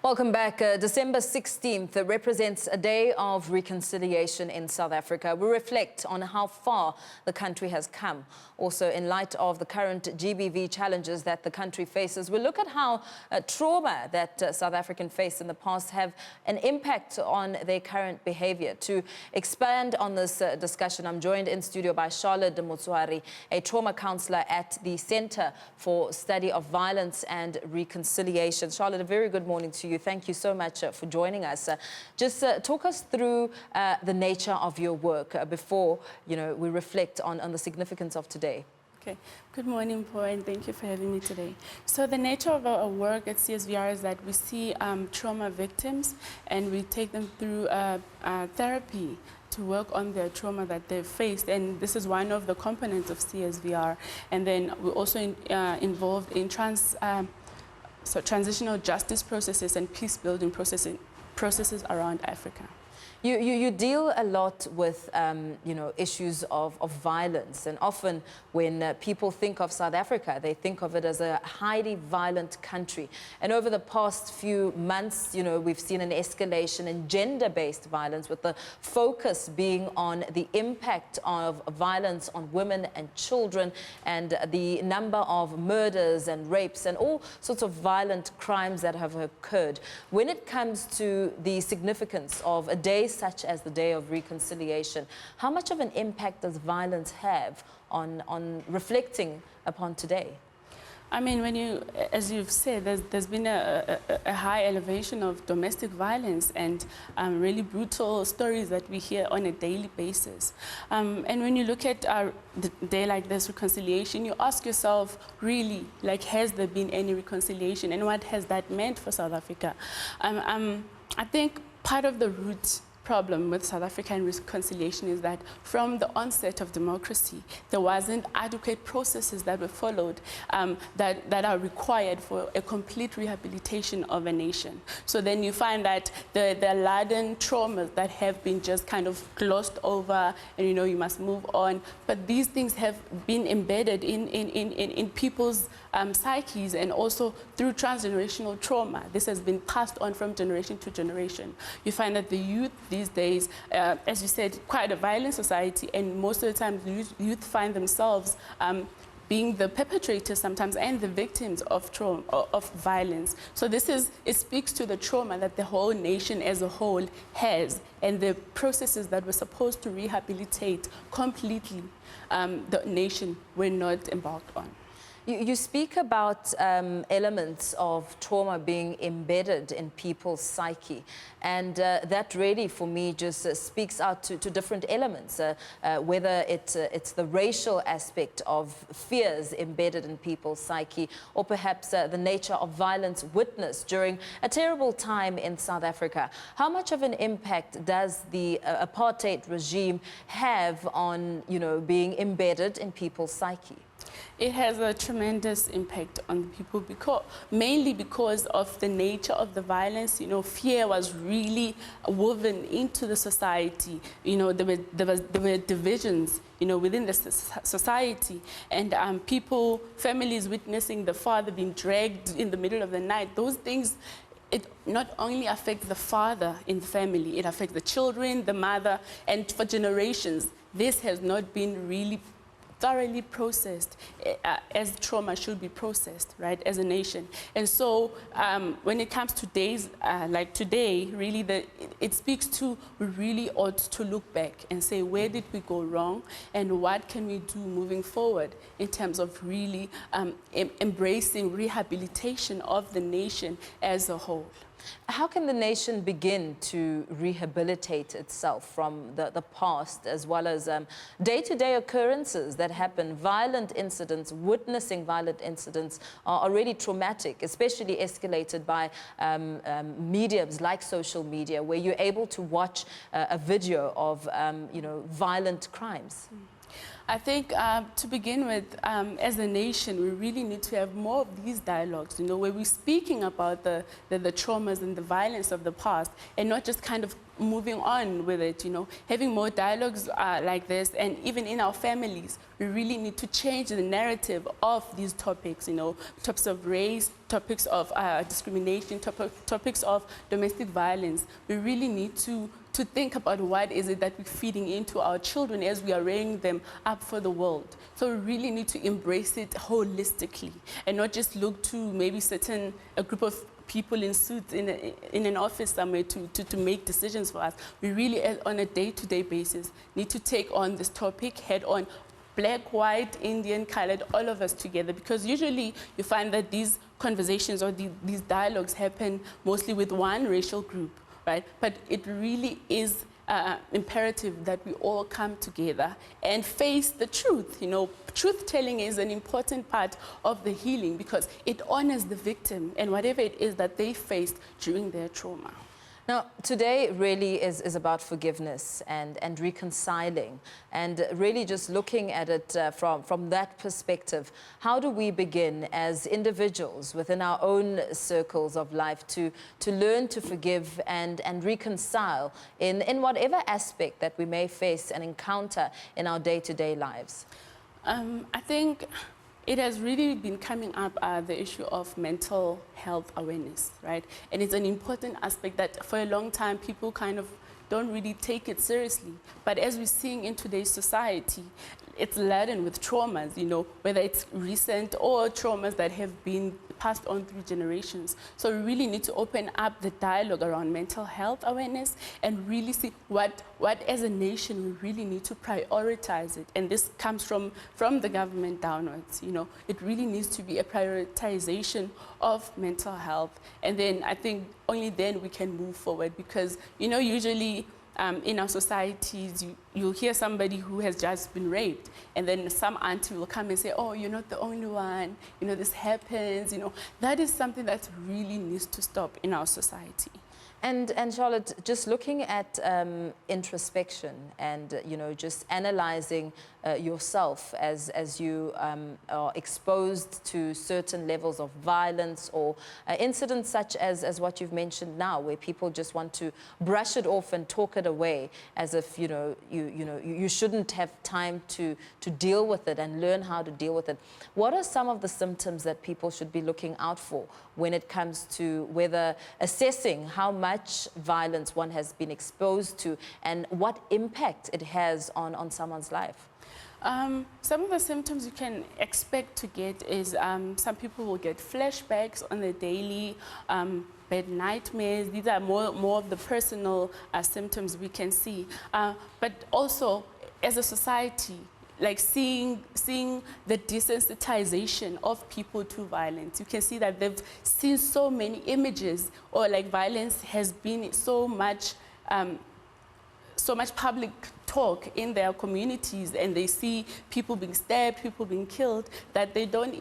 Welcome back. December 16th represents a day of reconciliation in South Africa. We reflect on how far the country has come. Also, in light of the current GBV challenges that the country faces, we look at how trauma that South Africans faced in the past have an impact on their current behavior. To expand on this discussion, I'm joined in studio by Charlotte Motsoari, a trauma counsellor at the Centre for Study of Violence and Reconciliation. Charlotte, a very good morning to you. Thank you so much for joining us. Just talk us through the nature of your work before we reflect on the significance of today. Okay. Good morning, Paul, and thank you for having me today. So the nature of our work at CSVR is that we see trauma victims and we take them through therapy to work on their trauma that they've faced, and this is one of the components of CSVR. And then we're also involved in transitional justice processes and peace-building processes around Africa. You deal a lot with, issues of violence, and often when people think of South Africa, they think of it as a highly violent country. And over the past few months, we've seen an escalation in gender-based violence, with the focus being on the impact of violence on women and children, and the number of murders and rapes and all sorts of violent crimes that have occurred. When it comes to the significance of a day such as the Day of Reconciliation, how much of an impact does violence have on reflecting upon today? I mean, as you've said, there's been a high elevation of domestic violence and really brutal stories that we hear on a daily basis. And when you look at the day like this, reconciliation, you ask yourself, really, has there been any reconciliation, and what has that meant for South Africa? I think part of the root problem with South African reconciliation is that from the onset of democracy, there wasn't adequate processes that were followed that are required for a complete rehabilitation of a nation. So then you find that the laden traumas that have been just kind of glossed over, and you must move on. But these things have been embedded in people's psyches, and also through transgenerational trauma. This has been passed on from generation to generation. You find that the youth these days, as you said, quite a violent society, and most of the time youth find themselves being the perpetrators sometimes and the victims of trauma, of violence. So it speaks to the trauma that the whole nation as a whole has, and the processes that were supposed to rehabilitate completely the nation were not embarked on. You speak about elements of trauma being embedded in people's psyche, and that really, for me, just speaks out to different elements, whether it's the racial aspect of fears embedded in people's psyche, or perhaps the nature of violence witnessed during a terrible time in South Africa. How much of an impact does the apartheid regime have on, being embedded in people's psyche? It has a tremendous impact on people, mainly because of the nature of the violence. Fear was really woven into the society. There were divisions, within the society, and families witnessing the father being dragged in the middle of the night. Those things, it not only affects the father in the family, it affects the children, the mother, and for generations. This has not been really thoroughly processed as trauma should be processed, right, as a nation. And so when it comes to days like today, really it speaks to, we really ought to look back and say, where did we go wrong, and what can we do moving forward in terms of really embracing rehabilitation of the nation as a whole. How can the nation begin to rehabilitate itself from the past, as well as day-to-day occurrences that happen? Violent incidents, witnessing violent incidents are really traumatic, especially escalated by mediums like social media, where you're able to watch a video of, violent crimes. I think to begin with, as a nation, we really need to have more of these dialogues, where we're speaking about the traumas and the violence of the past and not just kind of moving on with it, having more dialogues like this. And even in our families, we really need to change the narrative of these topics, topics of race, topics of discrimination, topics of domestic violence. We really need to think about what is it that we're feeding into our children as we are rearing them up for the world. So we really need to embrace it holistically and not just look to maybe a group of people in suits in an office somewhere to make decisions for us. We really, on a day-to-day basis, need to take on this topic head on, black, white, Indian, colored, all of us together, because usually you find that these conversations or these dialogues happen mostly with one racial group. Right? But it really is imperative that we all come together and face the truth. Truth-telling is an important part of the healing because it honors the victim and whatever it is that they faced during their trauma. Now, today really is about forgiveness and reconciling and really just looking at it from that perspective. How do we begin as individuals within our own circles of life to learn to forgive and reconcile in whatever aspect that we may face and encounter in our day-to-day lives? I think it has really been coming up, the issue of mental health awareness, right? And it's an important aspect that for a long time people kind of don't really take it seriously. But as we're seeing in today's society, it's laden with traumas, whether it's recent or traumas that have been passed on through generations. So we really need to open up the dialogue around mental health awareness and really see what as a nation we really need to prioritize it. And this comes from the government downwards. It really needs to be a prioritization of mental health. And then I think only then we can move forward because, usually in our societies, you'll hear somebody who has just been raped, and then some auntie will come and say, oh, you're not the only one, this happens, That is something that really needs to stop in our society. And Charlotte, just looking at introspection and, just analyzing yourself as you are exposed to certain levels of violence or incidents such as what you've mentioned now, where people just want to brush it off and talk it away as if, you shouldn't have time to deal with it and learn how to deal with it. What are some of the symptoms that people should be looking out for when it comes to whether assessing how much violence one has been exposed to and what impact it has on someone's life? Some of the symptoms you can expect to get is some people will get flashbacks on the daily, bad nightmares. These are more of the personal symptoms we can see. But also, as a society, like seeing the desensitization of people to violence. You can see that they've seen so many images, or like violence has been so much public talk in their communities, and they see people being stabbed, people being killed, that they're not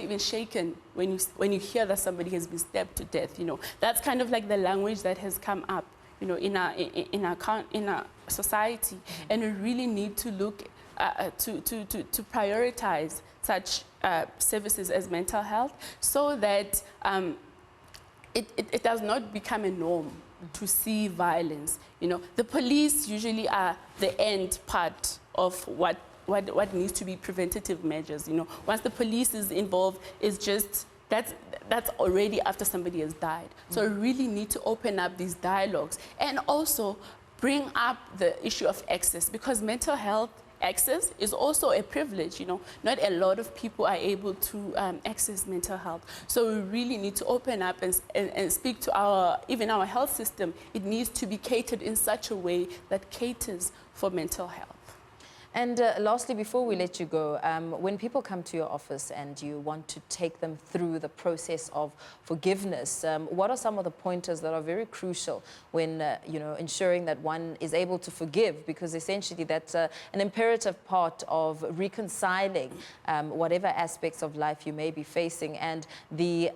even shaken when you hear that somebody has been stabbed to death. That's kind of like the language that has come up, in our society, and we really need to look to prioritize such services as mental health, so that it does not become a norm to see violence. The police usually are the end part of what needs to be preventative measures. Once the police is involved, it's just that's already after somebody has died. So we really need to open up these dialogues and also bring up the issue of access, because mental health access is also a privilege. Not a lot of people are able to access mental health. So we really need to open up and speak to even our health system. It needs to be catered in such a way that caters for mental health. And lastly, before we let you go, when people come to your office and you want to take them through the process of forgiveness, what are some of the pointers that are very crucial when, ensuring that one is able to forgive? Because essentially that's an imperative part of reconciling whatever aspects of life you may be facing, and the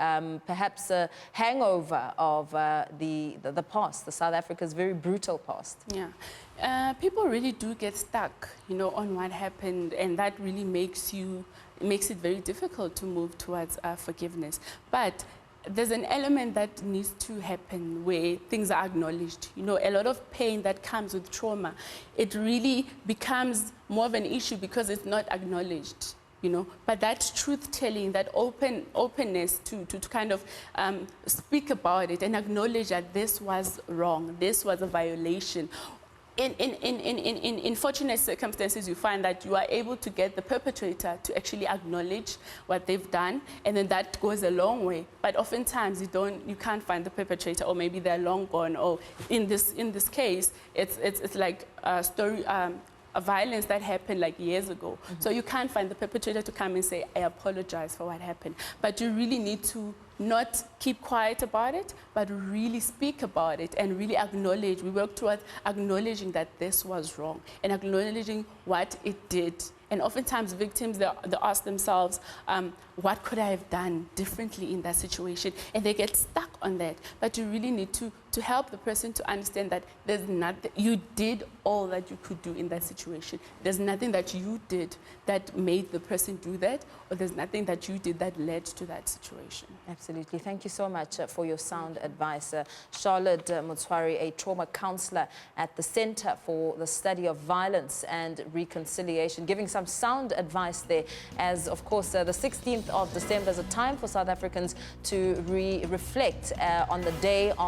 perhaps hangover of the past, the South Africa's very brutal past. Yeah. People really do get stuck, on what happened, and that really makes it very difficult to move towards forgiveness. But there's an element that needs to happen where things are acknowledged. A lot of pain that comes with trauma, it really becomes more of an issue because it's not acknowledged. But that truth-telling, that openness to kind of speak about it and acknowledge that this was wrong, this was a violation. In fortunate circumstances, you find that you are able to get the perpetrator to actually acknowledge what they've done, and then that goes a long way. But oftentimes you can't find the perpetrator, or maybe they're long gone. Or in this case, it's like a story. A violence that happened like years ago. So you can't find the perpetrator to come and say, I apologize for what happened. But you really need to not keep quiet about it, but really speak about it and really acknowledge. We work towards acknowledging that this was wrong and acknowledging what it did. And oftentimes victims, they ask themselves, what could I have done differently in that situation? And they get stuck on that. But you really need to help the person to understand that there's nothing, you did all that you could do in that situation. There's nothing that you did that made the person do that, or there's nothing that you did that led to that situation. Absolutely. Thank you so much for your sound advice. Charlotte Motsoari, a trauma counselor at the Center for the Study of Violence and Reconciliation, giving some sound advice there, as of course the 16th of December is a time for South Africans to reflect on the day of